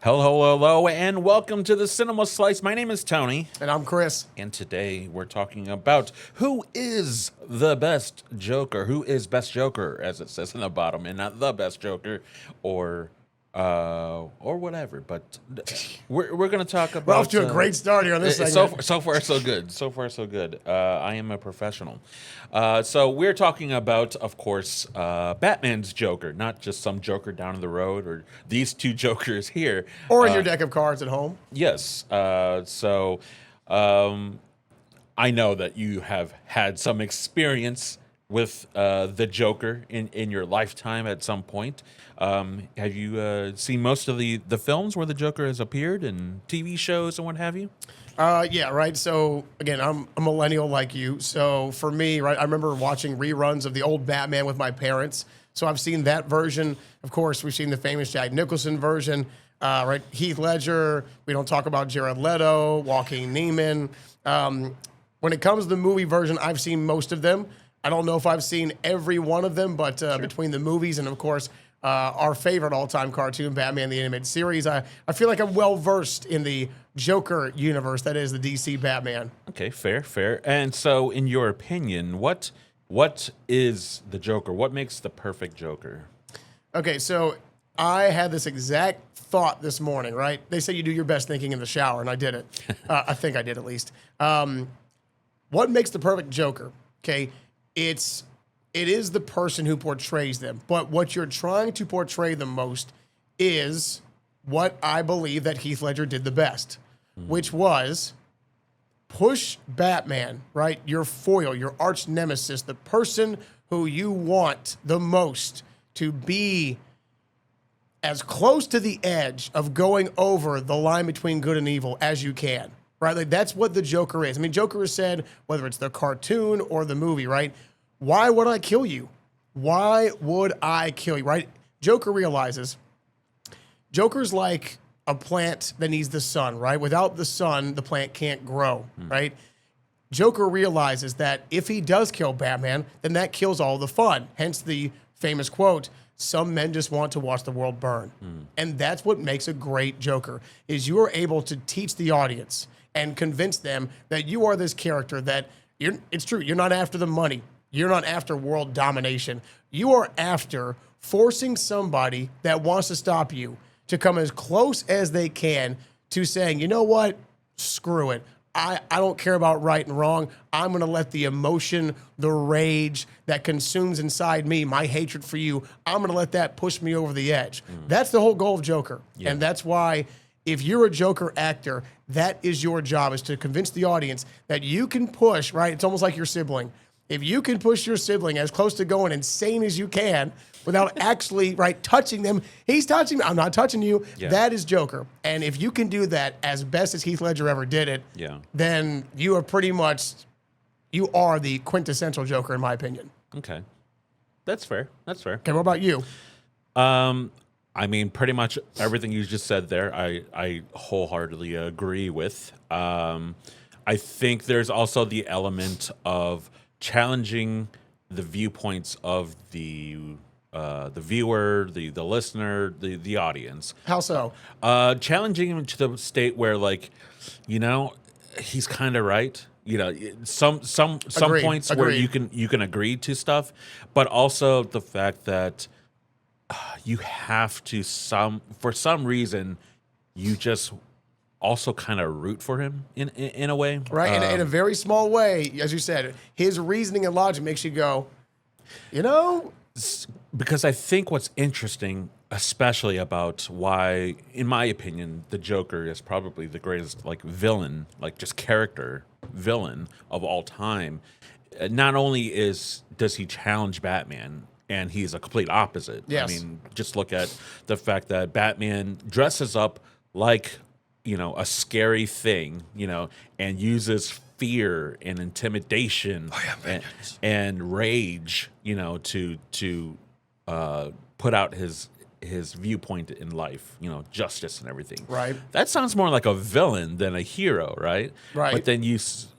Hello, and welcome to the Cinema Slice. My name is Tony. And I'm Chris. And today we're talking about who is the best Joker, who is best Joker, as it says in the bottom, and not the best Joker, or whatever. But we're going to talk about... We're off to a great start here on this segment. So far, so good. So far, so good. I am a professional. So we're talking about, of course, Batman's Joker, not just some Joker down the road or these two Jokers here. Or in your deck of cards at home. Yes. I know that you have had some experience with the Joker in your lifetime at some point. Have you seen most of the films where the Joker has appeared in TV shows and what have you? Yeah, right. So, again, I'm a millennial like you. So, for me, right, I remember watching reruns of the old Batman with my parents. So, I've seen that version. Of course, we've seen the famous Jack Nicholson version, right? Heath Ledger. We don't talk about Jared Leto, Joaquin Neiman. When it comes to the movie version, I've seen most of them. I don't know if I've seen every one of them, but sure. Between the movies and, of course, our favorite all-time cartoon, Batman the Animated Series, I feel like I'm well-versed in the Joker universe, that is the DC Batman. Okay, fair. And so, in your opinion, what is the Joker? What makes the perfect Joker? Okay, so I had this exact thought this morning, right? They say you do your best thinking in the shower, and I did it. I think I did, at least. What makes the perfect Joker? Okay, it is the person who portrays them. But what you're trying to portray the most is what I believe that Heath Ledger did the best, which was push Batman, right? Your foil, your arch nemesis, the person who you want the most to be as close to the edge of going over the line between good and evil as you can, right? Like that's what the Joker is. I mean, Joker has said, whether it's the cartoon or the movie, right? Why would I kill you? Why would I kill you, right? Joker realizes Joker's like a plant that needs the sun, right? Without the sun, the plant can't grow, right? Joker realizes that if he does kill Batman, then that kills all the fun. Hence the famous quote, some men just want to watch the world burn. And that's what makes a great Joker, is you are able to teach the audience and convince them that you are this character that it's true, you're not after the money. You're not after world domination. You are after forcing somebody that wants to stop you to come as close as they can to saying, you know what? Screw it. I don't care about right and wrong. I'm going to let the emotion, the rage that consumes inside me, my hatred for you, I'm going to let that push me over the edge. That's the whole goal of Joker. Yeah. And that's why if you're a Joker actor, that is your job, is to convince the audience that you can push, right? It's almost like your sibling. If you can push your sibling as close to going insane as you can without actually, right, touching them, he's touching me, I'm not touching you, that is Joker. And if you can do that as best as Heath Ledger ever did it, then you are the quintessential Joker, in my opinion. Okay. That's fair. Okay, what about you? I mean, pretty much everything you just said there, I wholeheartedly agree with. I think there's also the element of challenging the viewpoints of the viewer, the listener, the audience. How so? Challenging him to the state where, like, you know, he's kind of right. You know, some points where you can agree to stuff, but also the fact that you have to for some reason you just also kind of root for him in a way. Right, in a very small way, as you said. His reasoning and logic makes you go, you know? Because I think what's interesting, especially about why, in my opinion, the Joker is probably the greatest, like, villain, like, just character villain of all time. Not only does he challenge Batman, and he's a complete opposite. Yes. I mean, just look at the fact that Batman dresses up like, you know, a scary thing, you know, and uses fear and intimidation and rage, you know, to put out his viewpoint in life, you know, justice and everything. Right. That sounds more like a villain than a hero, right? Right. But then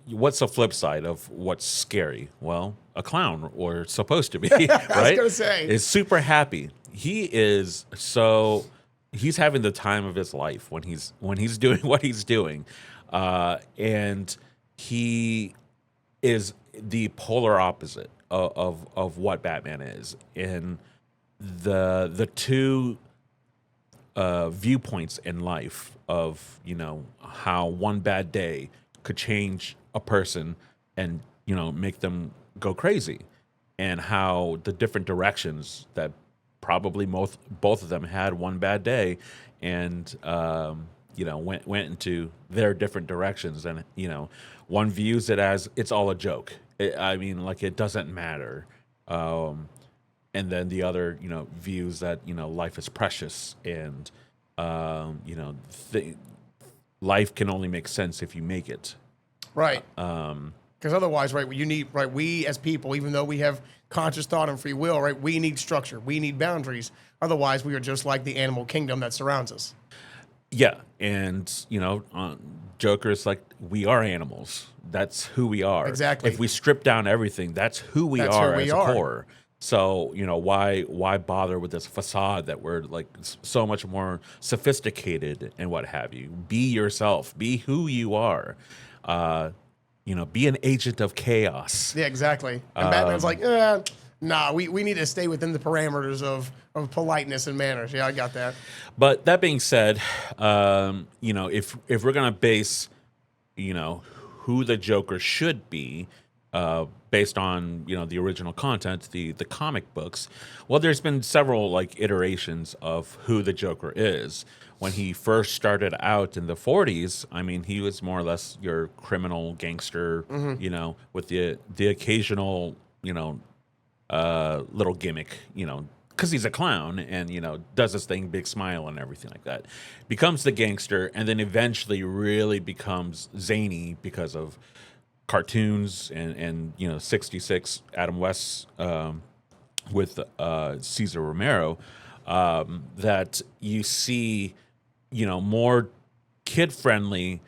what's the flip side of what's scary? Well, a clown, or supposed to be, right? I was gonna say, is super happy. He's he's having the time of his life when he's doing what he's doing, and he is the polar opposite of what Batman is. And the two viewpoints in life of, how one bad day could change a person and, make them go crazy, and how the different directions that probably both of them had one bad day and, went into their different directions. And, one views it as it's all a joke. It doesn't matter. And then the other, views that, life is precious, and, life can only make sense if you make it. Right. Because otherwise, right, we as people, even though we have conscious thought and free will, right, we need structure. We need boundaries. Otherwise, we are just like the animal kingdom that surrounds us. Yeah. And, Joker's like, we are animals. That's who we are. Exactly. If we strip down everything, that's who we are as a core. So, why bother with this facade that we're like so much more sophisticated and what have you? Be yourself. Be who you are. Be an agent of chaos. Yeah, exactly. And Batman's like, nah, we need to stay within the parameters of politeness and manners. Yeah, I got that. But that being said, if we're gonna base, who the Joker should be, based on the original content, the comic books, well, there's been several iterations of who the Joker is. When he first started out in the 40s, he was more or less your criminal gangster, with the occasional little gimmick, because he's a clown and does his thing, big smile and everything like that. Becomes the gangster, and then eventually really becomes zany because of cartoons and 66 Adam West with Cesar Romero, that you see more kid friendly,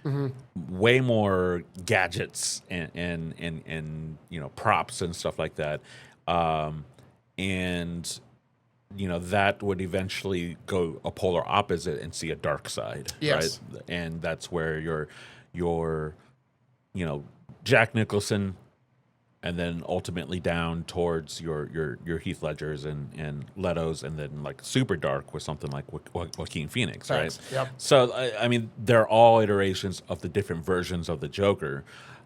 way more gadgets and props and stuff like that, and that would eventually go a polar opposite and see a dark side. Yes. Right? And that's where your Jack Nicholson, and then ultimately down towards your Heath Ledgers and Leto's, and then super dark with something like Joaquin Phoenix, right? Yep. So they're all iterations of the different versions of the Joker.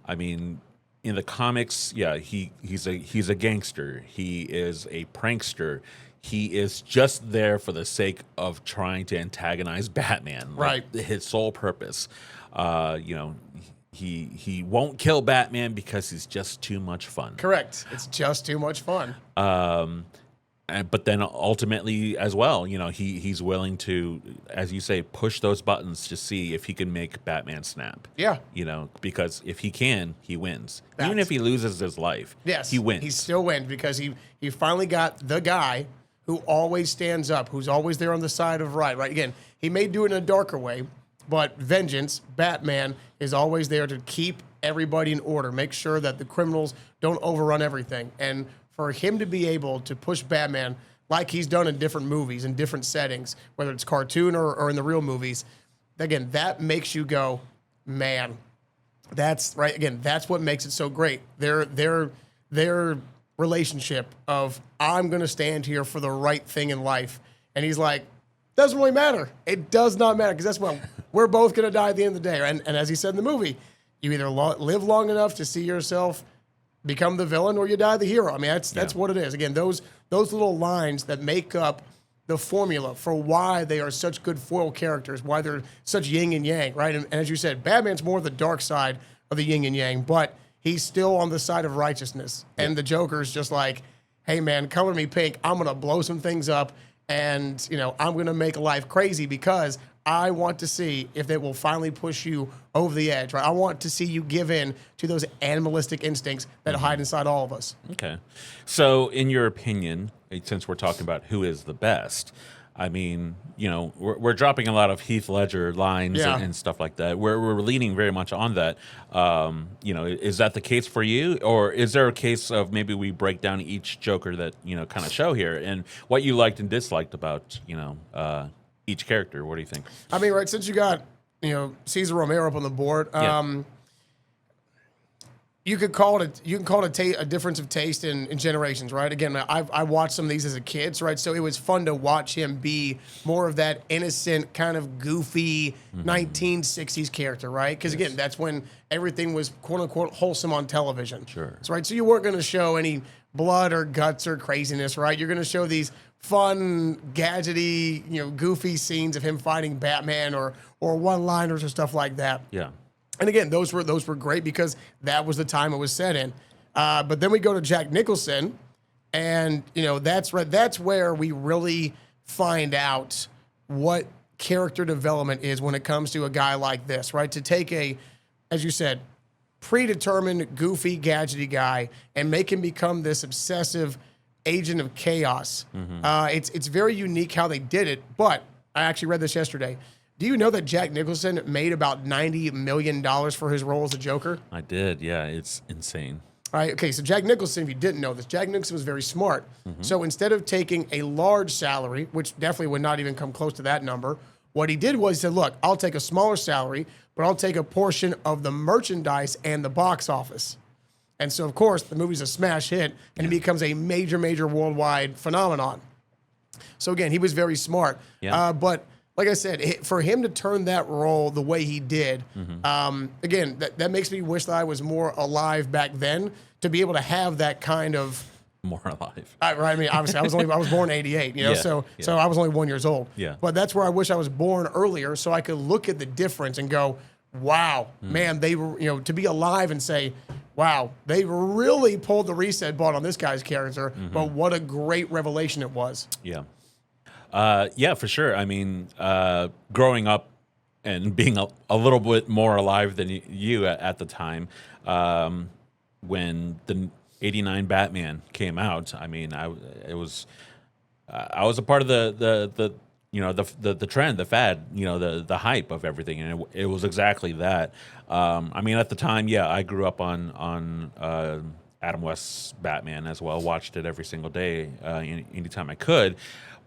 In the comics, yeah, he's a gangster. He is a prankster. He is just there for the sake of trying to antagonize Batman. Right. His sole purpose. He won't kill Batman because he's just too much fun. Correct. It's just too much fun. But then ultimately as well, he's willing to, as you say, push those buttons to see if he can make Batman snap. Yeah. Because if he can, he wins. Even if he loses his life, yes, he wins. He still wins because he finally got the guy who always stands up, who's always there on the side of right. Right. Again, he may do it in a darker way, but vengeance, Batman, is always there to keep everybody in order, make sure that the criminals don't overrun everything. And for him to be able to push Batman like he's done in different movies, in different settings, whether it's cartoon or in the real movies, again, that makes you go, man, that's right. Again, that's what makes it so great. Their relationship of, I'm going to stand here for the right thing in life. And he's like, doesn't really matter. It does not matter, because that's what we're both going to die at the end of the day. And as he said in the movie, you either live long enough to see yourself become the villain, or you die the hero. That's what it is. Again, those little lines that make up the formula for why they are such good foil characters, why they're such yin and yang, right? And as you said, Batman's more the dark side of the yin and yang, but he's still on the side of righteousness. Yeah. And the Joker's just like, hey man, color me pink. I'm going to blow some things up. And, I'm going to make life crazy because I want to see if they will finally push you over the edge, right? I want to see you give in to those animalistic instincts that hide inside all of us. Okay. So in your opinion, since we're talking about who is the best, we're dropping a lot of Heath Ledger lines and stuff like that. We're leaning very much on that. Is that the case for you? Or is there a case of maybe we break down each Joker that, kind of show here, and what you liked and disliked about, each character. What do you think? I mean, right, since you got, Cesar Romero up on the board, you could call it a difference of taste in generations, right? Again, I watched some of these as a kid, right? So it was fun to watch him be more of that innocent, kind of goofy 1960s character, right? Because again, that's when everything was quote unquote wholesome on television. Sure. So, right. So you weren't going to show any blood or guts or craziness, right? You're going to show these fun, gadgety, goofy scenes of him fighting Batman or one-liners or stuff like that. Yeah. And again, those were great because that was the time it was set in. But then we go to Jack Nicholson, and that's where we really find out what character development is when it comes to a guy like this, right? To take as you said, predetermined, goofy, gadgety guy and make him become this obsessive agent of chaos. It's very unique how they did it. But I actually read this yesterday. Do you know that Jack Nicholson made about $90 million for his role as the Joker? I did, yeah. It's insane. All right, okay, so Jack Nicholson, if you didn't know this, Jack Nicholson was very smart. So instead of taking a large salary, which definitely would not even come close to that number, what he did was he said, look, I'll take a smaller salary, but I'll take a portion of the merchandise and the box office. And so, of course, the movie's a smash hit, and it becomes a major, major worldwide phenomenon. So again, he was very smart. Yeah. But like I said, for him to turn that role the way he did, again, that makes me wish that I was more alive back then to be able to have that kind of more alive. Right. I mean, obviously, I was born in '88. So I was only 1 year old. Yeah. But that's where I wish I was born earlier, so I could look at the difference and go, "Wow, man, they were to be alive and say." Wow, they really pulled the reset button on this guy's character, but what a great revelation it was. Yeah. Yeah, for sure. I mean, growing up and being a little bit more alive than you at the time, when the '89 Batman came out, I mean, I was a part of the trend, the fad, the hype of everything, and it was exactly that. I mean, at the time, yeah, I grew up on Adam West's Batman as well. Watched it every single day, anytime I could.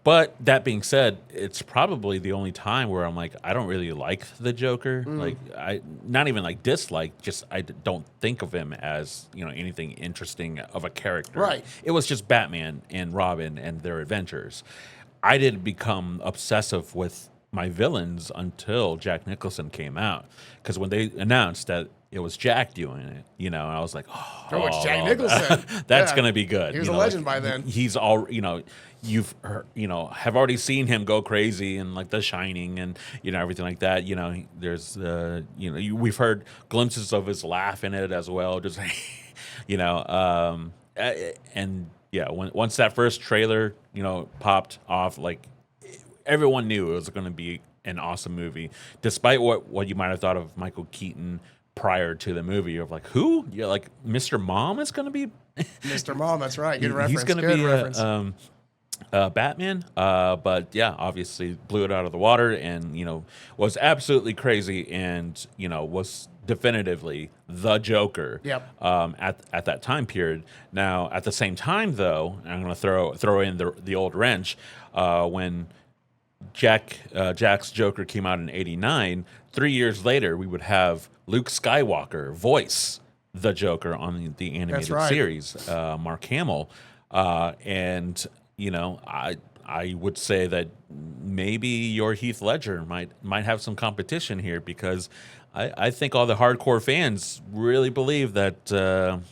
But that being said, it's probably the only time where I'm like, I don't really like the Joker. Like, I not even like dislike, just I don't think of him as anything interesting of a character. Right. It was just Batman and Robin and their adventures. I didn't become obsessive with my villains until Jack Nicholson came out, because when they announced that it was Jack doing it, I was like, oh, it's Jack Nicholson. That's gonna be good. He was a legend by then. He's all, you've heard, have already seen him go crazy and like The Shining and everything like that. There's we've heard glimpses of his laugh in it as well. Just and yeah, once that first trailer popped off, like everyone knew it was going to be an awesome movie, despite what you might have thought of Michael Keaton prior to the movie of like, who? Yeah, like Mr. Mom is going to be Mr. Mom. That's right. Good reference. He's going to be Batman. But yeah, obviously blew it out of the water and was absolutely crazy and was definitively the Joker. Yep. At that time period. Now at the same time though, I'm going to throw in the old wrench when Jack's Joker came out in '89. 3 years later, we would have Luke Skywalker voice the Joker on the animated series, Mark Hamill, and I would say that maybe your Heath Ledger might have some competition here, because I think all the hardcore fans really believe that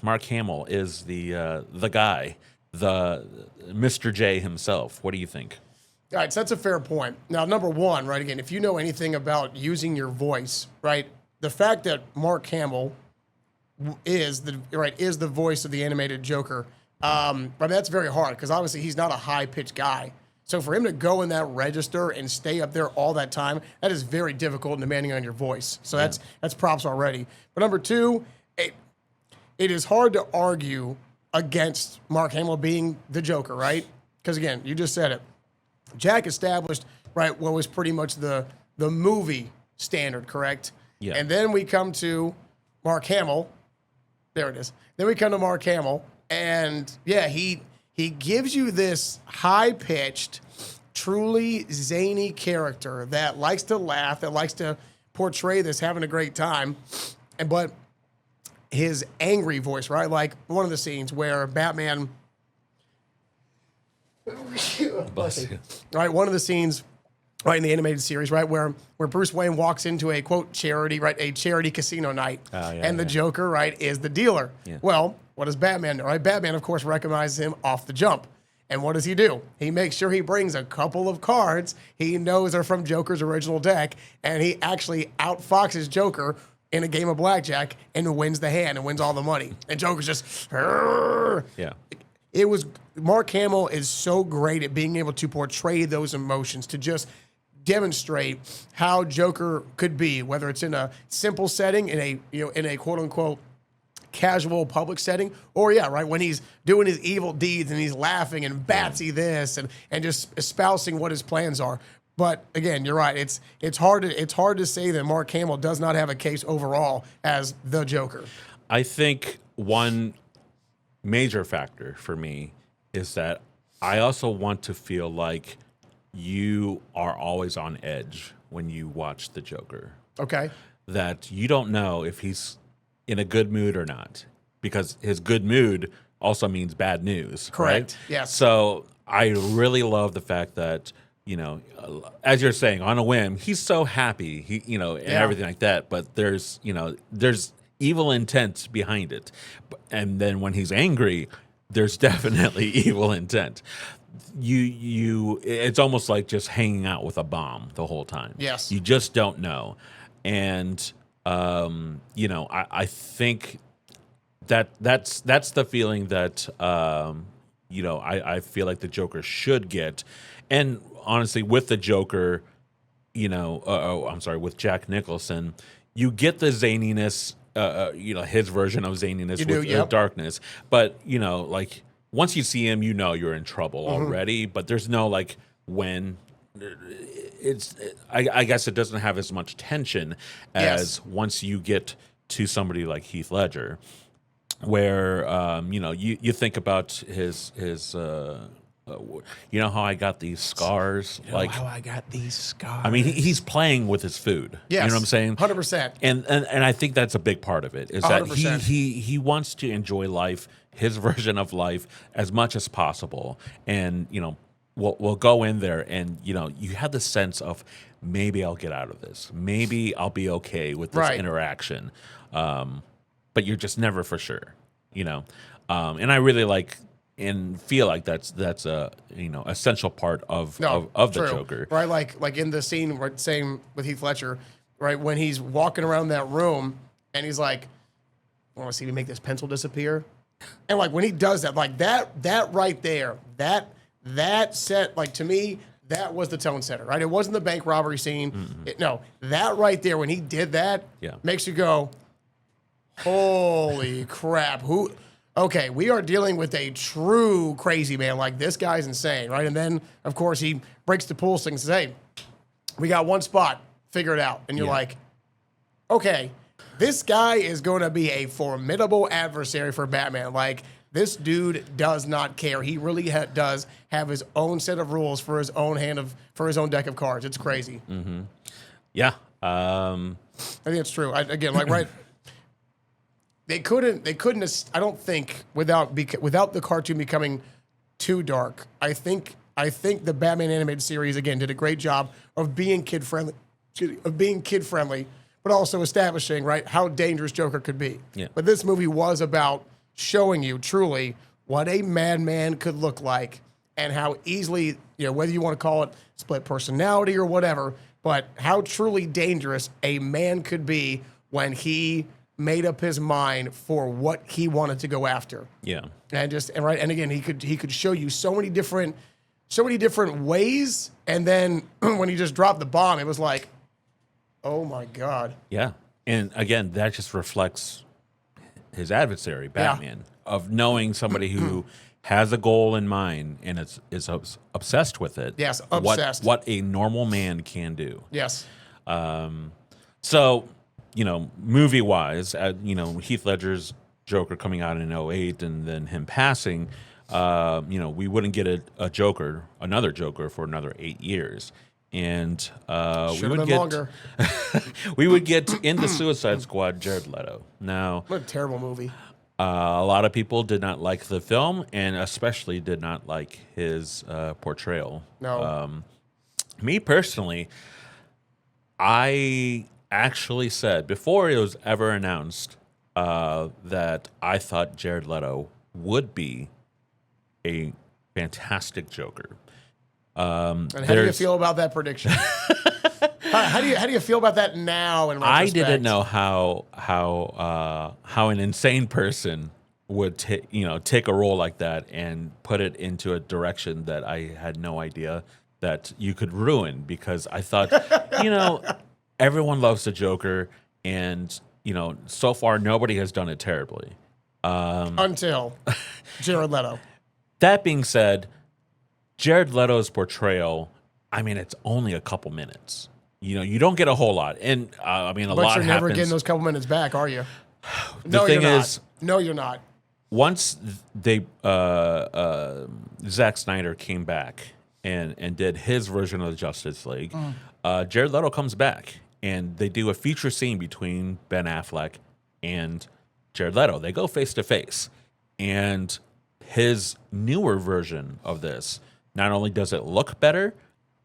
Mark Hamill is the guy, the Mr. J himself. What do you think? All right, so that's a fair point. Now, number one, right, again, if you know anything about using your voice, right, the fact that Mark Hamill is the voice of the animated Joker, but that's very hard, because obviously he's not a high-pitched guy. So for him to go in that register and stay up there all that time, that is very difficult and demanding on your voice. So that's props already. But number two, it is hard to argue against Mark Hamill being the Joker, right? Because again, you just said it. Jack established, right, what was pretty much the movie standard, correct? Yeah. And then we come to Mark Hamill. There it is. Then we come to Mark Hamill, and yeah, he gives you this high-pitched, truly zany character that likes to laugh, that likes to portray this having a great time, but his angry voice, right? Like one of the scenes where Batman, right? One of the scenes, right, in the animated series, right, where Bruce Wayne walks into a quote charity, right, a charity casino night, and the Joker, right, is the dealer. Yeah. Well, what does Batman do? Right, Batman, of course, recognizes him off the jump. And what does he do? He makes sure he brings a couple of cards he knows are from Joker's original deck, and he actually outfoxes Joker in a game of blackjack and wins the hand and wins all the money. And Joker's just, yeah. It was, Mark Hamill is so great at being able to portray those emotions, to just demonstrate how Joker could be, whether it's in a simple setting, in a quote unquote casual public setting, or right, when he's doing his evil deeds and he's laughing and batsy this and just espousing what his plans are. But again, you're right. It's hard to say that Mark Hamill does not have a case overall as the Joker. I think one major factor for me is that I also want to feel like you are always on edge when you watch the Joker. Okay. That you don't know if he's in a good mood or not, because his good mood also means bad news. Correct. Right? Yes. So I really love the fact that, as you're saying, on a whim, he's so happy, and everything like that. But there's evil intent behind it. And then when he's angry, there's definitely evil intent. It's almost like just hanging out with a bomb the whole time. Yes. You just don't know. And I think that's the feeling that I feel like the Joker should get. And honestly, with the Joker, with Jack Nicholson, you get the zaniness, his version of zaniness with darkness. But like once you see him, you're in trouble already. But there's no like when. I guess it doesn't have as much tension as once you get to somebody like Heath Ledger, where you think about his how I got these scars, how I got these scars. I mean, he's playing with his food. Yes, you know what I'm saying? 100%. And I think that's a big part of it. Is 100%. That he wants to enjoy life, his version of life, as much as possible, and We'll go in there and, you have the sense of maybe I'll get out of this. Maybe I'll be okay with this interaction. But you're just never for sure, And I really like and feel like that's a, essential part of the Joker. Right, like in the scene, right, same with Heath Ledger, right, when he's walking around that room and he's like, I want to see me make this pencil disappear. And like when he does that, like that right there, that set, like, to me, that was the tone setter, right? It wasn't the bank robbery scene. Mm-hmm. That right there, when he did that, makes you go, holy crap. Okay, we are dealing with a true crazy man. Like, this guy's insane, right? And then, of course, he breaks the pool stick and says, hey, we got one spot. Figure it out. And you're like, okay, this guy is going to be a formidable adversary for Batman. Like, this dude does not care. He really does have his own set of rules for his own deck of cards. It's crazy. Mm-hmm. Yeah, I think it's true. They couldn't. I don't think without the cartoon becoming too dark. I think the Batman animated series again did a great job of being kid friendly, but also establishing how dangerous Joker could be. Yeah. But this movie was about showing you truly what a madman could look like and how easily, whether you want to call it split personality or whatever, but how truly dangerous a man could be when he made up his mind for what he wanted to go after. Yeah. And again, he could show you so many different ways, and then when he just dropped the bomb, it was like, oh my God. Yeah. And again, that just reflects his adversary, Batman, of knowing somebody who has a goal in mind and is obsessed with it. Yes, obsessed. What a normal man can do. Yes. So, movie-wise, Heath Ledger's Joker coming out in 2008 and then him passing, we wouldn't get another Joker for another 8 years. And we would get longer. we would get in the Suicide Squad Jared Leto. Now, what a terrible movie. A lot of people did not like the film, and especially did not like his portrayal. No. Me personally, I actually said before it was ever announced that I thought Jared Leto would be a fantastic Joker. And how do you feel about that prediction? how do you feel about that now? In retrospect? I didn't know how an insane person would take a role like that and put it into a direction that I had no idea that you could ruin, because I thought everyone loves the Joker, and so far nobody has done it terribly until Jared Leto. That being said, Jared Leto's portrayal, I mean, it's only a couple minutes. You don't get a whole lot. And, a lot happens. But you're never getting those couple minutes back, are you? The thing is... No, you're not. Once Zack Snyder came back and did his version of the Justice League, Jared Leto comes back, and they do a feature scene between Ben Affleck and Jared Leto. They go face to face. And his newer version of this, not only does it look better,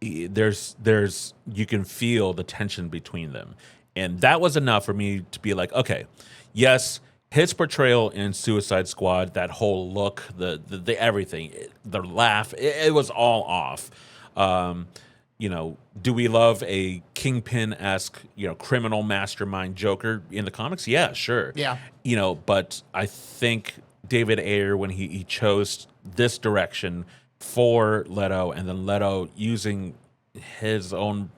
there's you can feel the tension between them. And that was enough for me to be like, okay, yes, his portrayal in Suicide Squad, that whole look, the everything, the laugh, it was all off. Do we love a Kingpin-esque, criminal mastermind Joker in the comics? Yeah, sure. Yeah. But I think David Ayer, when he chose this direction for Leto, and then Leto using his own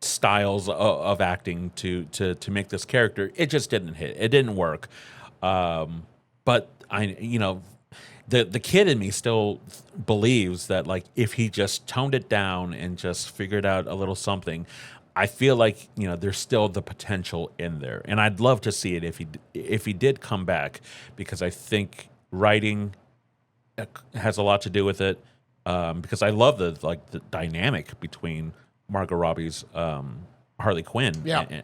styles of acting to make this character, it just didn't hit. It didn't work. But the kid in me still believes that, like, if he just toned it down and just figured out a little something, I feel like there's still the potential in there, and I'd love to see it if he did come back, because I think writing has a lot to do with it. Because I love the dynamic between Margot Robbie's Harley Quinn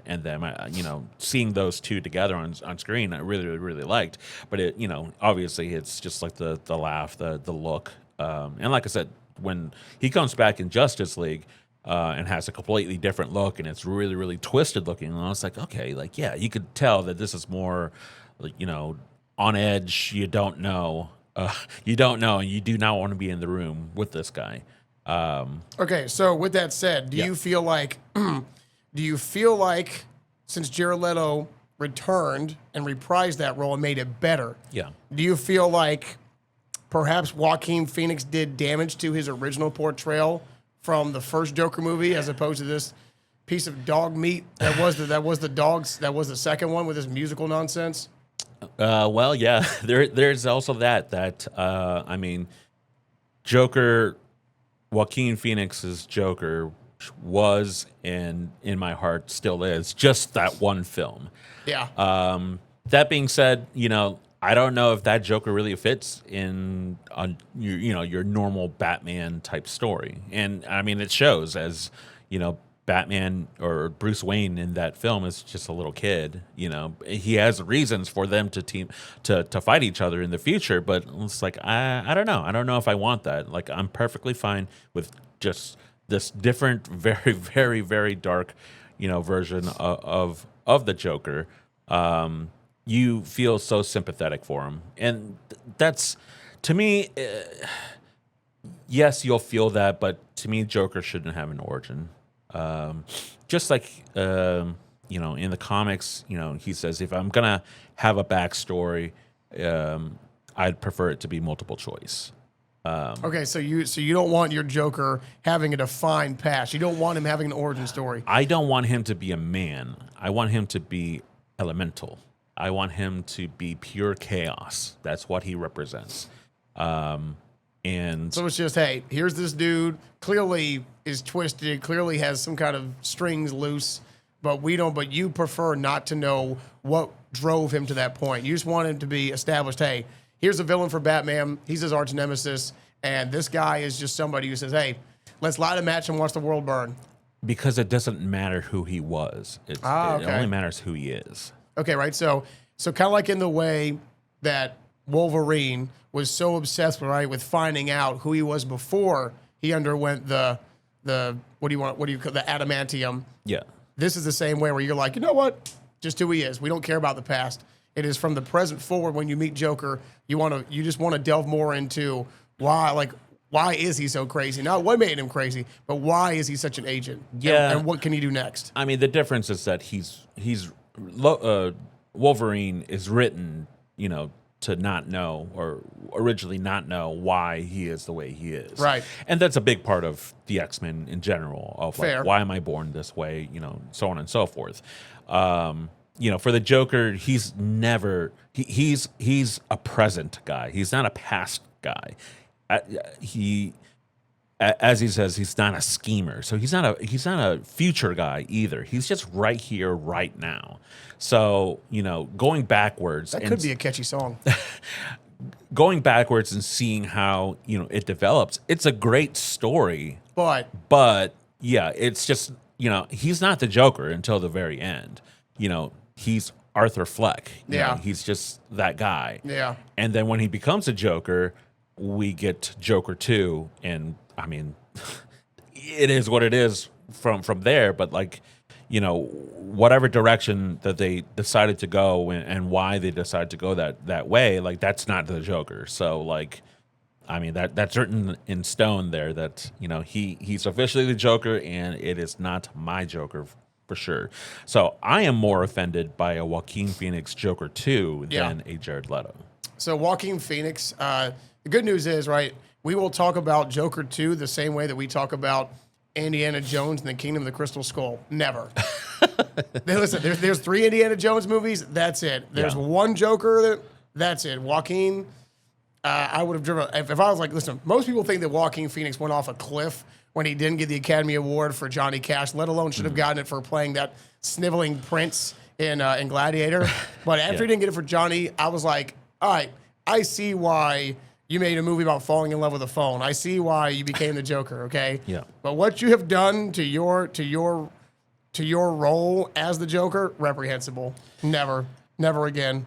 and them. Seeing those two together on screen, I really, really, really liked. But it, obviously, it's just like the laugh, the look, and like I said, when he comes back in Justice League and has a completely different look, and it's really, really twisted looking, and I was like, okay, like, yeah, you could tell that this is more, like, on edge. You don't know, and you do not want to be in the room with this guy. Okay, so with that said, do you feel like since Jared Leto returned and reprised that role and made it better, do you feel like perhaps Joaquin Phoenix did damage to his original portrayal from the first Joker movie, as opposed to this piece of dog meat that was the second one with his musical nonsense? Well, yeah, there's also that Joker, Joaquin Phoenix's Joker was, and in my heart still is, just that one film. Yeah. That being said, I don't know if that Joker really fits in on your normal Batman type story, and I mean it shows, as Batman or Bruce Wayne in that film is just a little kid. He has reasons for them to fight each other in the future, but it's like I don't know. I don't know if I want that. Like, I'm perfectly fine with just this different, very, very, very dark, version of the Joker. You feel so sympathetic for him, and that's, to me, yes, you'll feel that, but to me, Joker shouldn't have an origin. Just like, in the comics, he says, if I'm going to have a backstory, I'd prefer it to be multiple choice. Okay, so you don't want your Joker having a defined past. You don't want him having an origin story. I don't want him to be a man. I want him to be elemental. I want him to be pure chaos. That's what he represents. And so it's just, hey, here's this dude, clearly is twisted, clearly has some kind of strings loose, but you prefer not to know what drove him to that point. You just want him to be established, hey, here's a villain for Batman. He's his arch nemesis. And this guy is just somebody who says, hey, let's light a match and watch the world burn. Because it doesn't matter who he was. It only matters who he is. Okay, right. So kind of like in the way that Wolverine was so obsessed, right, with finding out who he was before he underwent the what do you call the adamantium? Yeah. This is the same way where you're like, you know what? Just who he is. We don't care about the past. It is from the present forward. When you meet Joker, you just want to delve more into why is he so crazy? Not what made him crazy, but why is he such an agent? Yeah. And what can he do next? I mean, the difference is that Wolverine is written, to not know or originally not know why he is the way he is. Right. And that's a big part of the X-Men in general of like, why am I born this way, so on and so forth. For the Joker, he's never, he's a present guy. He's not a past guy. As he says, he's not a schemer. So he's not a future guy either. He's just right here, right now. So, going backwards. That could be a catchy song. Going backwards and seeing how, it develops. It's a great story. But yeah, it's just, he's not the Joker until the very end. He's Arthur Fleck. He's just that guy. Yeah. And then when he becomes a Joker, we get Joker 2, and I mean, it is what it is from there. But whatever direction that they decided to go and why they decided to go that way, that's not the Joker. So I mean that's written in stone there that he's officially the Joker, and it is not my Joker for sure. So I am more offended by a Joaquin Phoenix Joker 2 than a Jared Leto. So Joaquin Phoenix. The good news is, right, we will talk about Joker 2 the same way that we talk about Indiana Jones and the Kingdom of the Crystal Skull. Never. Listen, there's 3 Indiana Jones movies. That's it. There's one Joker. That's it. Joaquin, I would have driven. If I was like, listen, most people think that Joaquin Phoenix went off a cliff when he didn't get the Academy Award for Johnny Cash, let alone should have gotten it for playing that sniveling prince in Gladiator. But after he didn't get it for Johnny, I was like, all right, I see why you made a movie about falling in love with a phone. I see why you became the Joker, okay? Yeah. But what you have done to your role as the Joker, reprehensible. Never again.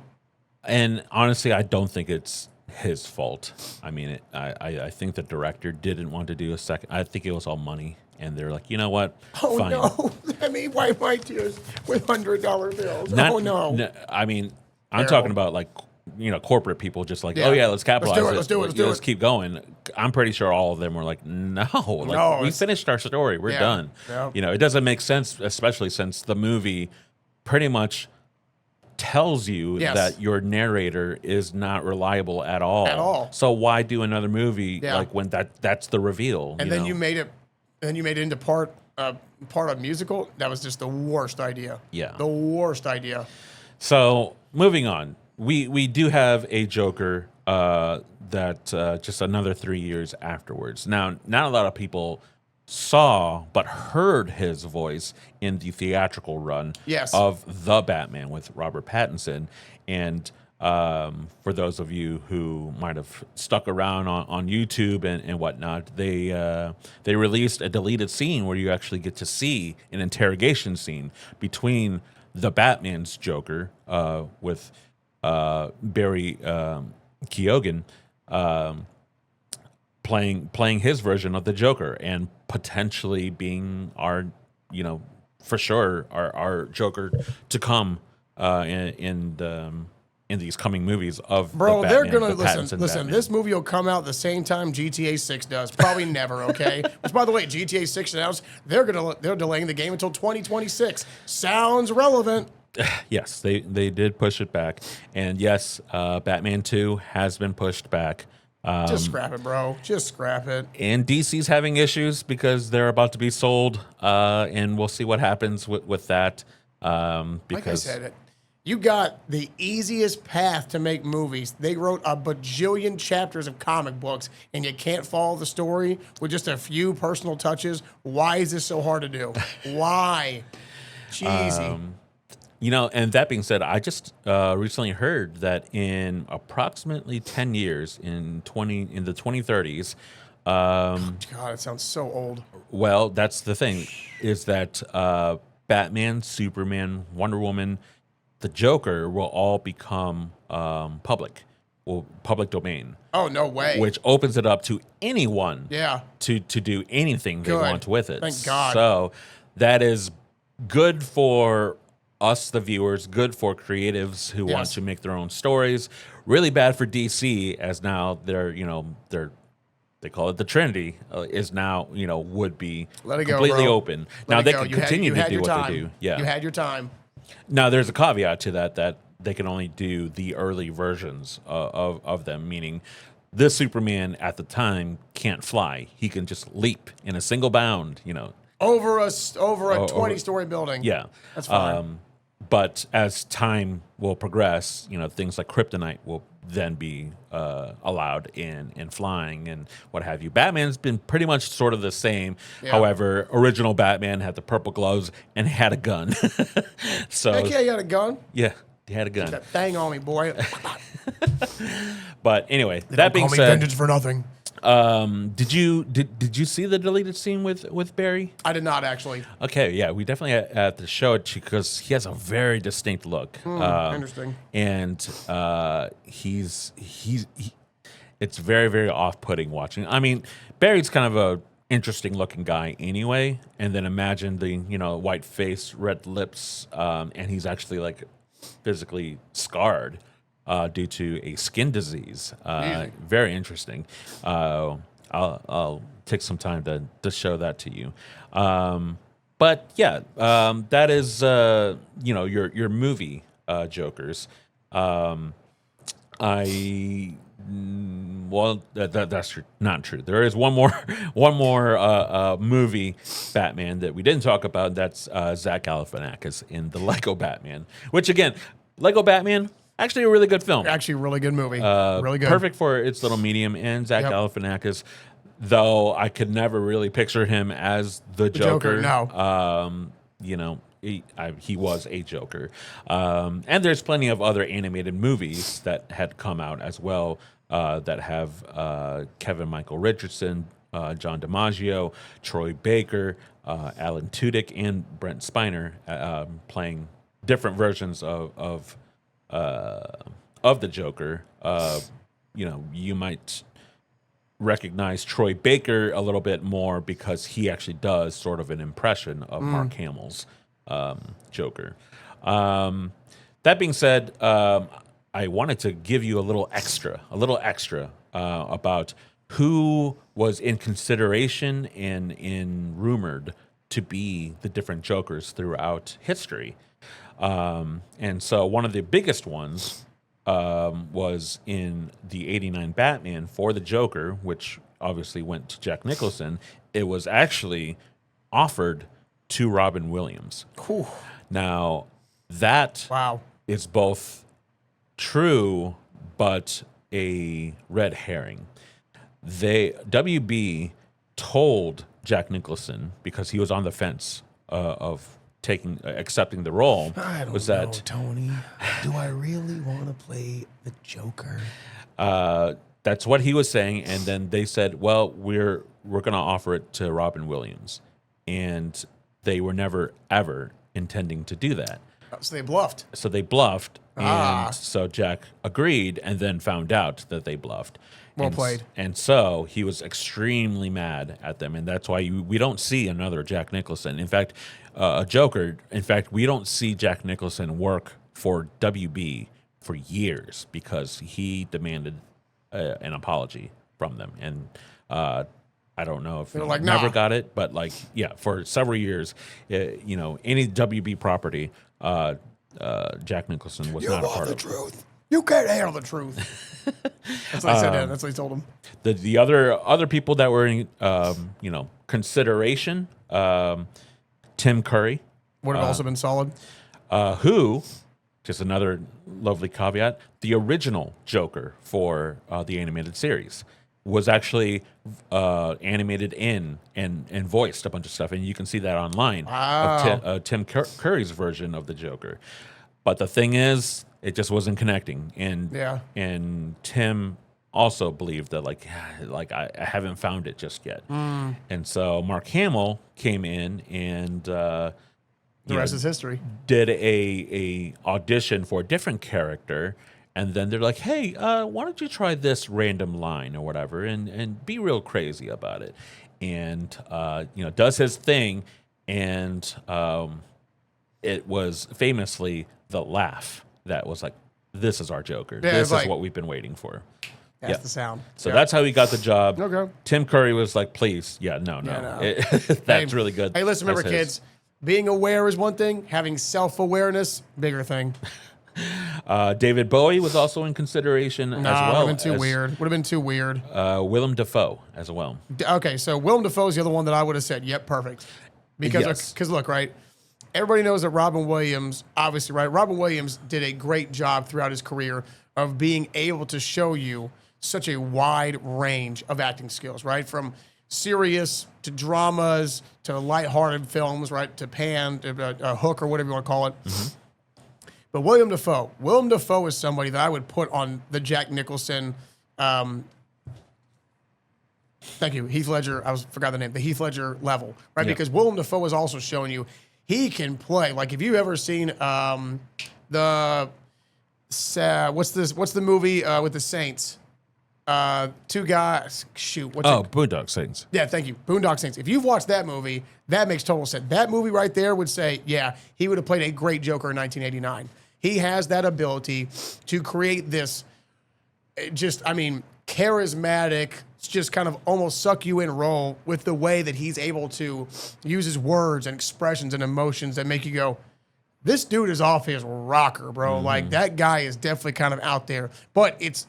And honestly, I don't think it's his fault. I mean, I think the director didn't want to do a second. I think it was all money. And they're like, you know what? Oh, fine. No. Let me wipe my tears with $100 bills. No. I mean, I'm talking about corporate people just like, oh yeah, let's capitalize. Let's do it. Let's keep going. I'm pretty sure all of them were like, no, we finished our story. We're done. Yeah. It doesn't make sense, especially since the movie pretty much tells you that your narrator is not reliable at all. So why do another movie when that's the reveal? And then you made it into part of musical. That was just the worst idea. Yeah. The worst idea. So moving on. We do have a Joker that just another 3 years afterwards. Now, not a lot of people saw but heard his voice in the theatrical run of The Batman with Robert Pattinson. And for those of you who might have stuck around on YouTube and whatnot, they released a deleted scene where you actually get to see an interrogation scene between the Batman's Joker with Barry Keoghan playing his version of the Joker and potentially being our Joker to come in these coming movies of they're gonna listen. Batman. This movie will come out the same time GTA 6 does. Probably never. Okay. Which, by the way, GTA 6 announced they're delaying the game until 2026. Sounds relevant. Yes, they did push it back, and yes, Batman 2 has been pushed back. Just scrap it, bro. Just scrap it. And DC's having issues because they're about to be sold, and we'll see what happens with that. Because like I said, you got the easiest path to make movies. They wrote a bajillion chapters of comic books, and you can't follow the story with just a few personal touches. Why is this so hard to do? Why? Cheesy. And that being said, I just recently heard that in approximately 10 years, in the 2030s, God, it sounds so old. well, that's the thing, is that Batman, Superman, Wonder Woman, the Joker will all become public domain. Oh, no way. Which opens it up to anyone Yeah. to do anything they want with it. Thank God. So that is good for us, the viewers, good for creatives who want to make their own stories. Really bad for DC, as now they call it the Trinity, is now, would be completely open. Now they can continue to do what they do. Yeah. You had your time. Now there's a caveat to that they can only do the early versions of them, meaning this Superman at the time can't fly. He can just leap in a single bound, Over a 20-story building. Yeah. That's fine. But as time will progress, things like kryptonite will then be allowed in flying and what have you. Batman's been pretty much sort of the same. Yeah. However, original Batman had the purple gloves and had a gun. So heck yeah, he had a gun? Yeah, he had a gun. Get that thing on me, boy. But anyway, that being said, vengeance for nothing. Did you see the deleted scene with Barry? I did not, actually. Okay, yeah, we definitely had to show it because he has a very distinct look. Interesting. And it's very, very off-putting watching. I mean, Barry's kind of a interesting looking guy anyway, and then imagine the white face, red lips, and he's actually like physically scarred due to a skin disease. Very interesting. I'll take some time to show that to you. But yeah, that is your movie Jokers. That's not true. There is one more movie Batman that we didn't talk about. That's Zach Galifianakis in the Lego Batman, which again, Lego Batman, actually a really good film. Actually a really good movie. Really good. Perfect for its little medium. And Zach Galifianakis, though I could never really picture him as the Joker. No. He was a Joker. And there's plenty of other animated movies that had come out as well that have Kevin Michael Richardson, John DiMaggio, Troy Baker, Alan Tudyk, and Brent Spiner playing different versions of the Joker. You might recognize Troy Baker a little bit more because he actually does sort of an impression of Mark Hamill's Joker. That being said, I wanted to give you a little extra about who was in consideration and in rumored to be the different Jokers throughout history. And so one of the biggest ones was in the 89 Batman for the Joker, which obviously went to Jack Nicholson. It was actually offered to Robin Williams. Whew. Now, that is both true but a red herring. WB told Jack Nicholson, because he was on the fence of accepting the role, Tony, do I really want to play the Joker? That's what he was saying, and then they said, well, we're going to offer it to Robin Williams, and they were never ever intending to do that. So they bluffed. And so Jack agreed, and then found out that they bluffed. Well played. And so he was extremely mad at them, and that's why we don't see another Jack Nicholson. In fact, a Joker. In fact, we don't see Jack Nicholson work for WB for years because he demanded an apology from them, and I don't know if he never got it, but for several years, any WB property, Jack Nicholson was not a part of. The truth. You can't handle the truth. That's what he said. That's what he told him. The other people that were in consideration, Tim Curry would have also been solid. Who, just another lovely caveat, the original Joker for the animated series, was actually animated in and voiced a bunch of stuff, and you can see that online of Tim Curry's version of the Joker. But the thing is, it just wasn't connecting, and Tim also believed that like I haven't found it just yet, and so Mark Hamill came in and the rest is history. Did a audition for a different character, and then they're like, hey, why don't you try this random line or whatever, and be real crazy about it, and does his thing, and it was famously the laugh that was like, this is our Joker. Yeah, this is what we've been waiting for. That's the sound. So that's how he got the job. Okay. Tim Curry was like, please, no. That's really good. Hey, listen, remember, kids, being aware is one thing. Having self-awareness, bigger thing. David Bowie was also in consideration as well. Would have been too weird. Willem Dafoe as well. Okay, so Willem Dafoe is the other one that I would have said, yep, perfect. Because look, right, everybody knows that Robin Williams, obviously, right, Robin Williams did a great job throughout his career of being able to show you such a wide range of acting skills, right? From serious to dramas to lighthearted films, right? To to Hook or whatever you want to call it. Mm-hmm. But Willem Dafoe is somebody that I would put on the Jack Nicholson. Thank you, Heath Ledger. Forgot the name. The Heath Ledger level, right? Yep. Because Willem Dafoe is also showing you he can play. Like, if you've ever seen what's the movie with the Saints? Two guys. Boondock Saints. Yeah, thank you. Boondock Saints. If you've watched that movie, that makes total sense. That movie right there would say, yeah, he would have played a great Joker in 1989. He has that ability to create this charismatic, just kind of almost suck you in role with the way that he's able to use his words and expressions and emotions that make you go, this dude is off his rocker, bro. Mm-hmm. Like, that guy is definitely kind of out there, but it's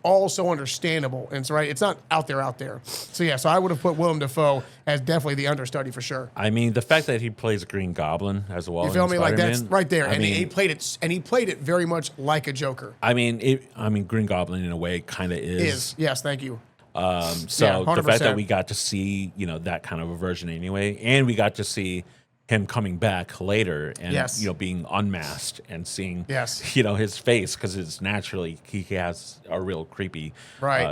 also understandable. And it's right. It's not out there. So yeah, so I would have put Willem Dafoe as definitely the understudy for sure. I mean, the fact that he plays Green Goblin as well. You feel me? Like, that's right there. He played it very much like a Joker. I mean, Green Goblin in a way kind of is. Yes, thank you. The fact that we got to see, that kind of a version anyway, and we got to see him coming back later and being unmasked and seeing his face, because it's naturally he has a real creepy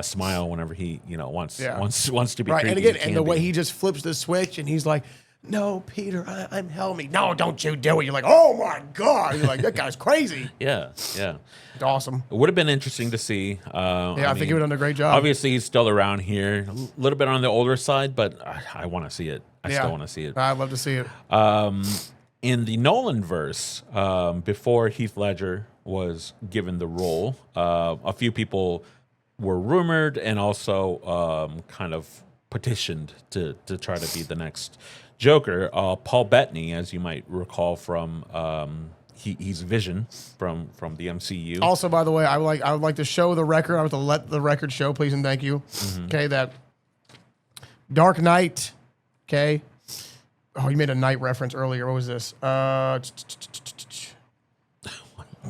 smile whenever he wants to be creepy. And again, and the way he just flips the switch and he's like, no, Peter, I'm Helmy. No, don't you do it. You're like, oh my God. You're like, that guy's crazy. Yeah. It's awesome. It would have been interesting to see. I think he would have done a great job. Obviously, he's still around here, a little bit on the older side, but I want to see it. I still want to see it. I'd love to see it. In the Nolan verse, before Heath Ledger was given the role, a few people were rumored and also kind of petitioned to try to be the next Joker. Paul Bettany, as you might recall from he's Vision from the MCU. Also, by the way, I would like to show the record. I would like to let the record show, please and thank you. Mm-hmm. Okay, that Dark Knight. Okay. Oh, you made a Knight reference earlier. What was this? I'll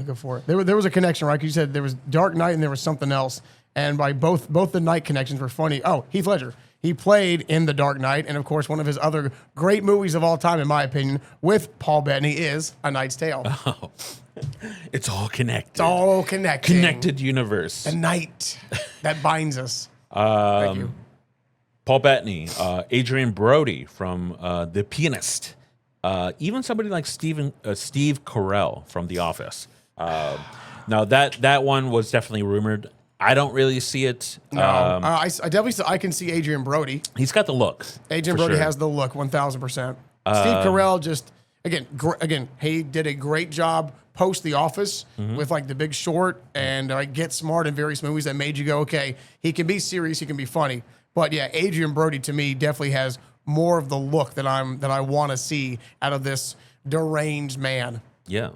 go for it. There was a connection, right? Because you said there was Dark Knight and there was something else. And by both the Knight connections were funny. Oh, Heath Ledger. He played in The Dark Knight, and of course, one of his other great movies of all time, in my opinion, with Paul Bettany, is A Knight's Tale. Oh, it's all connected. It's all connected. Connected universe. The night that binds us. Thank you. Paul Bettany, Adrian Brody from The Pianist, even somebody like Steve Carell from The Office. Now that one was definitely rumored. I don't really see it. No, I definitely I can see Adrian Brody. He's got the look. Adrian Brody has the look, 1,000%. Steve Carell just again he did a great job post The Office with like The Big Short and Get Smart and various movies that made you go, okay, he can be serious, he can be funny. But yeah, Adrian Brody to me definitely has more of the look that I want to see out of this deranged man. Yeah.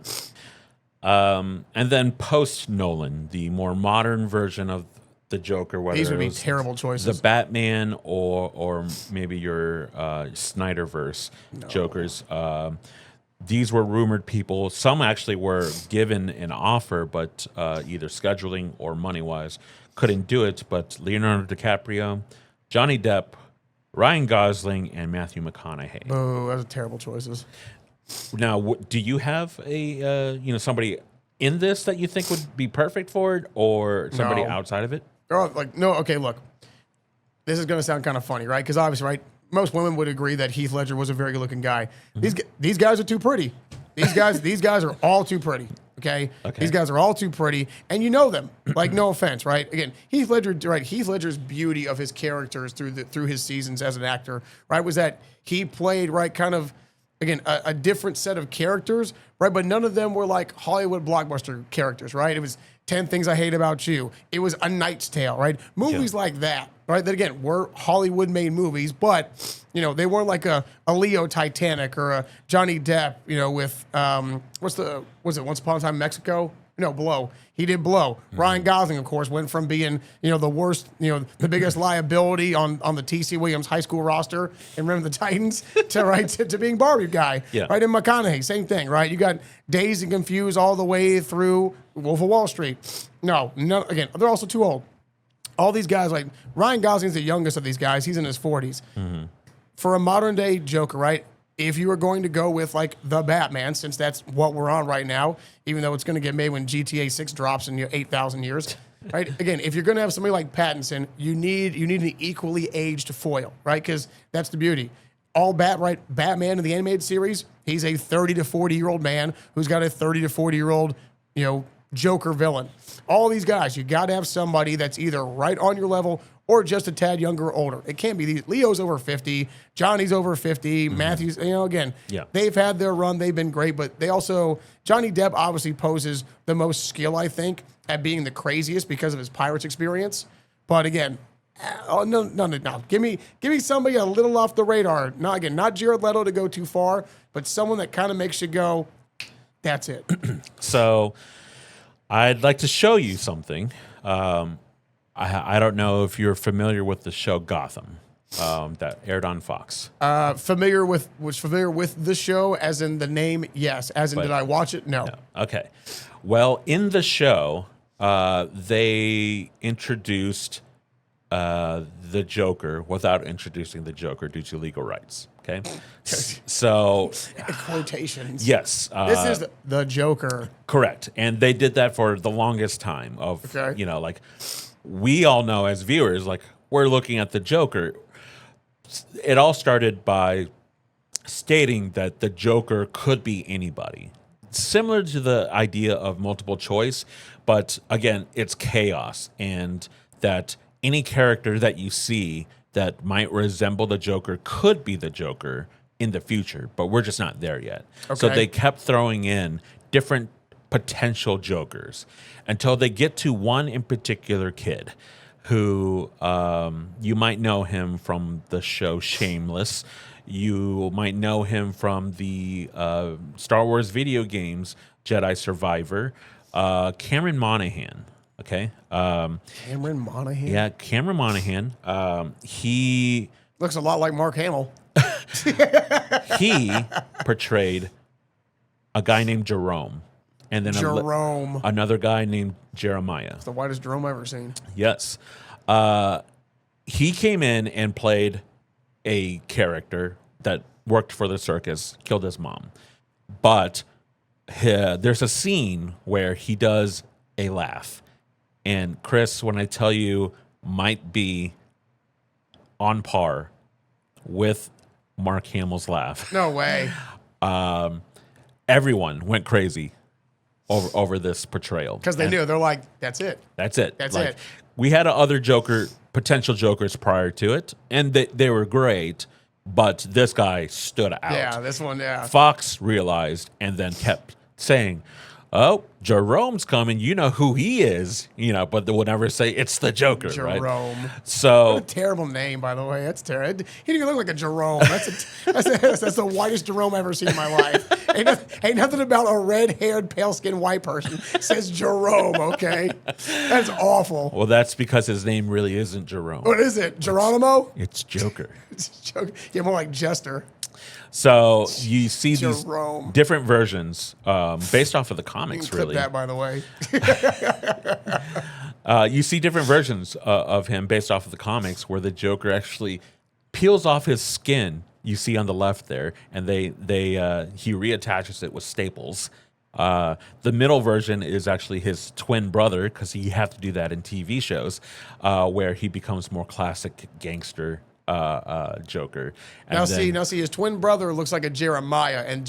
And then post Nolan, the more modern version of the Joker, whether these would be terrible choices. The Batman or maybe your Snyderverse Jokers. these were rumored people. Some actually were given an offer, but either scheduling or money-wise couldn't do it. But Leonardo DiCaprio, Johnny Depp, Ryan Gosling, and Matthew McConaughey. Oh, those are terrible choices. Now, do you have a somebody in this that you think would be perfect for it, or somebody outside of it? Oh, no. Okay, look, this is going to sound kind of funny, right? Because obviously, right, most women would agree that Heath Ledger was a very good-looking guy. Mm-hmm. These guys are too pretty. These guys are all too pretty. Okay? These guys are all too pretty, and you know them. Like, no offense, right? Again, Heath Ledger, right? Heath Ledger's beauty of his characters through his seasons as an actor, right, was that he played, right, kind of, again, a different set of characters, right? But none of them were like Hollywood blockbuster characters, right? It was 10 Things I Hate About You. It was A Knight's Tale, right? Movies like that, right? That, again, were Hollywood-made movies, but, they weren't like a Leo Titanic or a Johnny Depp, with, was it Once Upon a Time in Mexico? No, Blow. He did Blow. Mm-hmm. Ryan Gosling, of course, went from being, the worst, the biggest liability on the T.C. Williams high school roster in Remember the Titans to being Barbie guy. Yeah. Right? And McConaughey, same thing, right? You got Dazed and Confused all the way through Wolf of Wall Street. No, again, they're also too old. All these guys, like Ryan Gosling's the youngest of these guys. He's in his 40s. Mm-hmm. For a modern day Joker, right? If you were going to go with like the Batman, since that's what we're on right now, even though it's going to get made when GTA 6 drops in 8,000 years, right? Again, if you're going to have somebody like Pattinson, you need an equally aged foil, right? Because that's the beauty. Batman in the animated series, he's a 30 to 40-year-old man who's got a 30 to 40-year-old, Joker villain. All these guys, you got to have somebody that's either right on your level or just a tad younger or older. It can't be these. Leo's over 50, Johnny's over 50, Matthew's, again, they've had their run, they've been great, but they also, Johnny Depp obviously poses the most skill, I think, at being the craziest because of his Pirates experience. But again, no. Give me somebody a little off the radar. Not Jared Leto to go too far, but someone that kind of makes you go, that's it. So I'd like to show you something. I don't know if you're familiar with the show Gotham that aired on Fox. Familiar with the show, as in the name, yes. As in, did I watch it? No. Okay. Well, in the show, they introduced the Joker without introducing the Joker due to legal rights. Okay. So quotations. Yes. This is the Joker. Correct. And they did that for the longest time we all know as viewers, like, we're looking at the Joker. It all started by stating that the Joker could be anybody. Similar to the idea of multiple choice, but again, it's chaos, and that any character that you see that might resemble the Joker could be the Joker in the future, but we're just not there yet. Okay. So they kept throwing in different potential Jokers until they get to one in particular kid who you might know him from the show Shameless. You might know him from the Star Wars video games Jedi Survivor. Cameron Monaghan. Okay. Cameron Monaghan? Yeah, Cameron Monaghan. He looks a lot like Mark Hamill. He portrayed a guy named Jerome. And then another guy named Jeremiah. It's the whitest Jerome I've ever seen. Yes. He came in and played a character that worked for the circus, killed his mom. But there's a scene where he does a laugh. And Chris, when I tell you, might be on par with Mark Hamill's laugh. No way. Everyone went crazy over this portrayal. Because they knew. They're like, that's it. That's it. That's it. We had other potential Jokers prior to it, and they were great, but this guy stood out. Yeah, this one, yeah. Fox realized and then kept saying, oh, Jerome's coming. You know who he is, but they would never say it's the Joker, Jerome. Right? So what a terrible name, by the way. That's terrible. He didn't even look like a Jerome. That's the whitest Jerome I've ever seen in my life. Ain't nothing about a red-haired, pale-skinned white person says Jerome, okay? That's awful. Well, that's because his name really isn't Jerome. What is it, Geronimo? It's Joker. It's Joker. Yeah, more like Jester. So you see Jerome. these different versions based off of the comics, Clip really. that, by the way. You see different versions of him based off of the comics where the Joker actually peels off his skin. You see on the left there, and he reattaches it with staples. The middle version is actually his twin brother because he had to do that in TV shows, where he becomes more classic gangster Joker. And Now see, his twin brother looks like a Jeremiah, and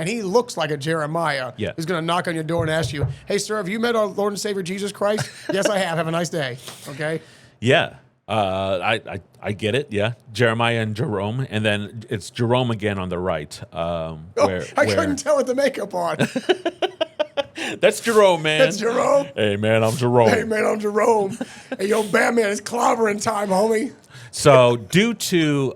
he looks like a Jeremiah. Yeah. Who's going to knock on your door and ask you, "Hey, sir, have you met our Lord and Savior Jesus Christ?" Yes, I have. Have a nice day. Okay. Yeah. I get it. Yeah. Jeremiah and Jerome. And then it's Jerome again on the right. I couldn't tell with the makeup on. That's Jerome, man. That's Jerome. Hey, man, I'm Jerome. Hey, man, I'm Jerome. Hey, yo, Batman, it's clobbering time, homie. So due to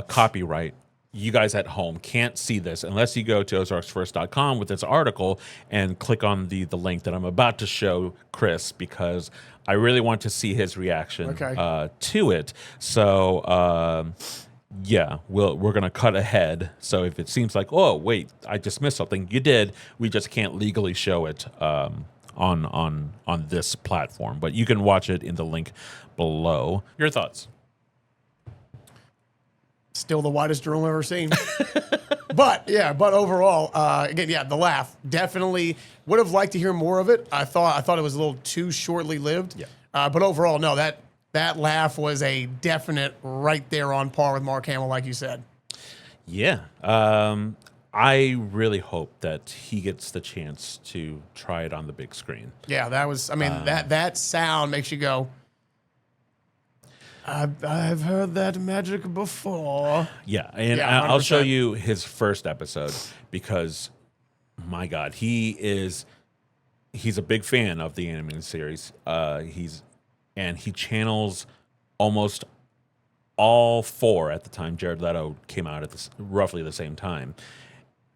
copyright, you guys at home can't see this unless you go to ozarksfirst.com with this article and click on the link that I'm about to show Chris, because I really want to see his reaction to it. So, yeah, we're going to cut ahead. So if it seems like, oh, wait, I just missed something, you did. We just can't legally show it on this platform. But you can watch it in the link below. Your thoughts? Still the whitest Jerome I've ever seen. But overall, again, the laugh. Definitely would have liked to hear more of it. I thought it was a little too shortly lived. Yeah. But overall, no, that laugh was a definite right there on par with Mark Hamill, like you said. Yeah. I really hope that he gets the chance to try it on the big screen. Yeah, that sound makes you go, I've heard that magic before. Yeah, and I'll show you his first episode because, my God, he's a big fan of the animated series. He channels almost all four at the time. Jared Leto came out at roughly the same time,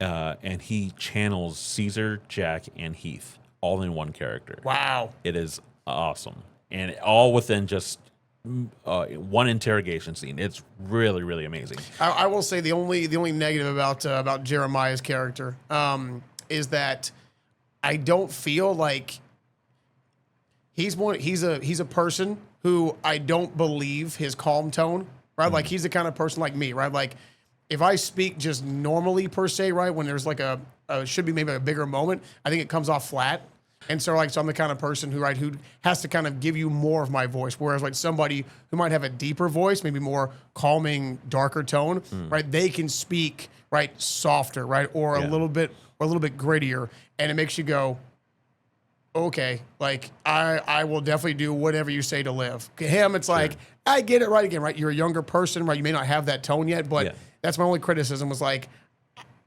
and he channels Caesar, Jack, and Heath all in one character. Wow, it is awesome, and all within just one interrogation scene. It's really, really amazing. I will say the only negative about Jeremiah's character is that I don't feel like he's a person who I don't believe his calm tone, right? Mm-hmm. Like he's the kind of person like me, right? Like if I speak just normally per se, right, when there's like should be maybe a bigger moment, I think it comes off flat. And so I'm the kind of person who has to kind of give you more of my voice. Whereas like somebody who might have a deeper voice, maybe more calming, darker tone, right? They can speak right softer, right? Or a little bit grittier. And it makes you go, okay, like I will definitely do whatever you say to live. Him, it's like, I get it right again, right? You're a younger person, right? You may not have that tone yet, but that's my only criticism was like,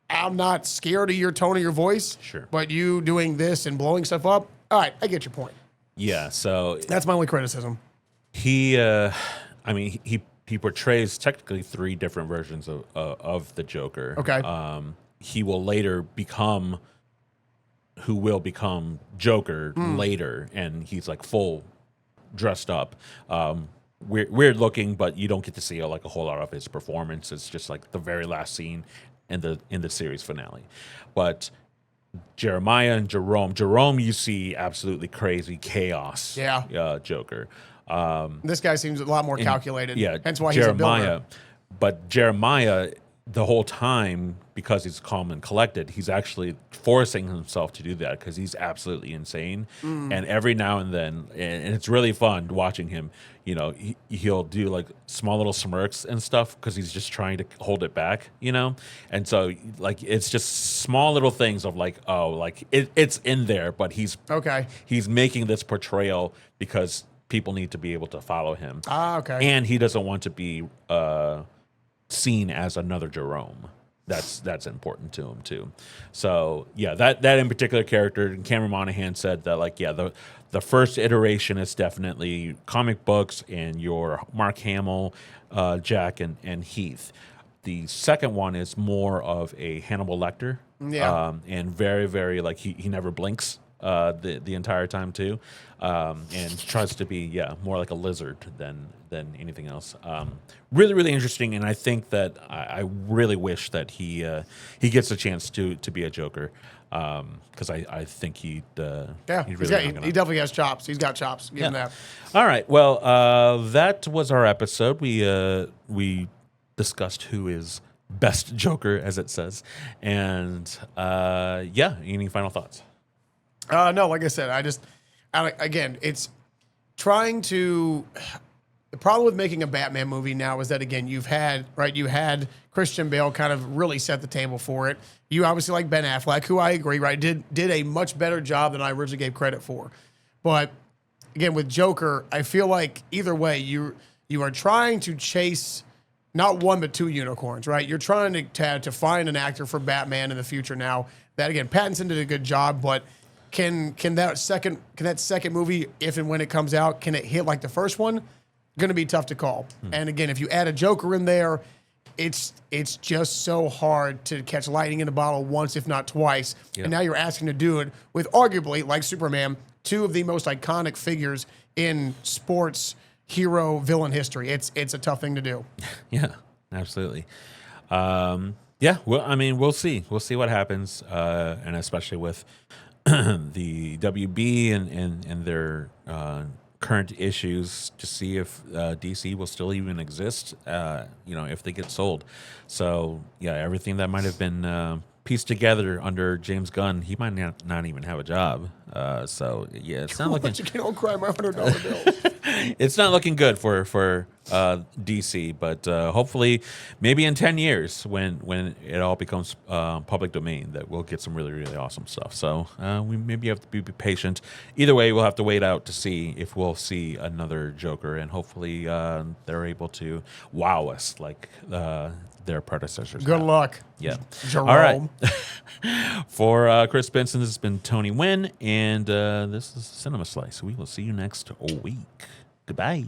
I'm not scared of your tone of your voice. Sure. But you doing this and blowing stuff up, all right, I get your point. Yeah, so that's my only criticism. He portrays technically three different versions of the Joker. Okay. He will later become Joker later, and he's like full dressed up. Weird looking, but you don't get to see like a whole lot of his performance. It's just like the very last scene in the series finale. But Jeremiah and Jerome you see absolutely crazy chaos. Yeah. Joker. This guy seems a lot more calculated. Yeah. Hence why he's a builder. But Jeremiah, the whole time, because he's calm and collected, he's actually forcing himself to do that because he's absolutely insane. And every now and then, and it's really fun watching him, he'll do like small little smirks and stuff because he's just trying to hold it back, And so like, it's just small little things of like, oh, like it's in there, but he's making this portrayal because people need to be able to follow him. Okay. And he doesn't want to be seen as another Jerome. That's important to him too. So yeah, that in particular character, Cameron Monaghan said that like, yeah, the first iteration is definitely comic books and your Mark Hamill, Jack and Heath. The second one is more of a Hannibal Lecter. Yeah. And very, very like he never blinks. the entire time too, and tries to be more like a lizard than anything else. Really, really interesting, and I think that I really wish that he gets a chance to be a Joker, because I think he definitely has chops. He's got chops. Give him that. All right. Well, that was our episode. We discussed who is best Joker, as it says, and any final thoughts? No, like I said, again, it's trying to. The problem with making a Batman movie now is that, again, you had Christian Bale kind of really set the table for it. You obviously like Ben Affleck, who I agree, right, did a much better job than I originally gave credit for. But again, with Joker, I feel like either way, you are trying to chase not one but two unicorns, right? You're trying to find an actor for Batman in the future now. That, again, Pattinson did a good job, but can that second movie, if and when it comes out, can it hit like the first one? Going to be tough to call. And again, if you add a Joker in there, it's just so hard to catch lightning in a bottle once, if not twice. Yep. And now you're asking to do it with arguably, like Superman, two of the most iconic figures in sports hero villain history. It's a tough thing to do. Yeah, absolutely. Well, I mean, we'll see. We'll see what happens, and especially with the WB and their current issues, to see if DC will still even exist, if they get sold. So everything that might have been pieced together under James Gunn, he might not even have a job. It's not looking. You can't cry my $100 bill. It's not looking good for DC, but hopefully, maybe in 10 years, when it all becomes public domain, that we'll get some really, really awesome stuff. So we maybe have to be patient. Either way, we'll have to wait out to see if we'll see another Joker, and hopefully they're able to wow us like their predecessors. Good luck. Yeah. Jerome. All right. For Chris Benson, this has been Tony Wynn, and this is Cinema Slice. We will see you next week. Goodbye.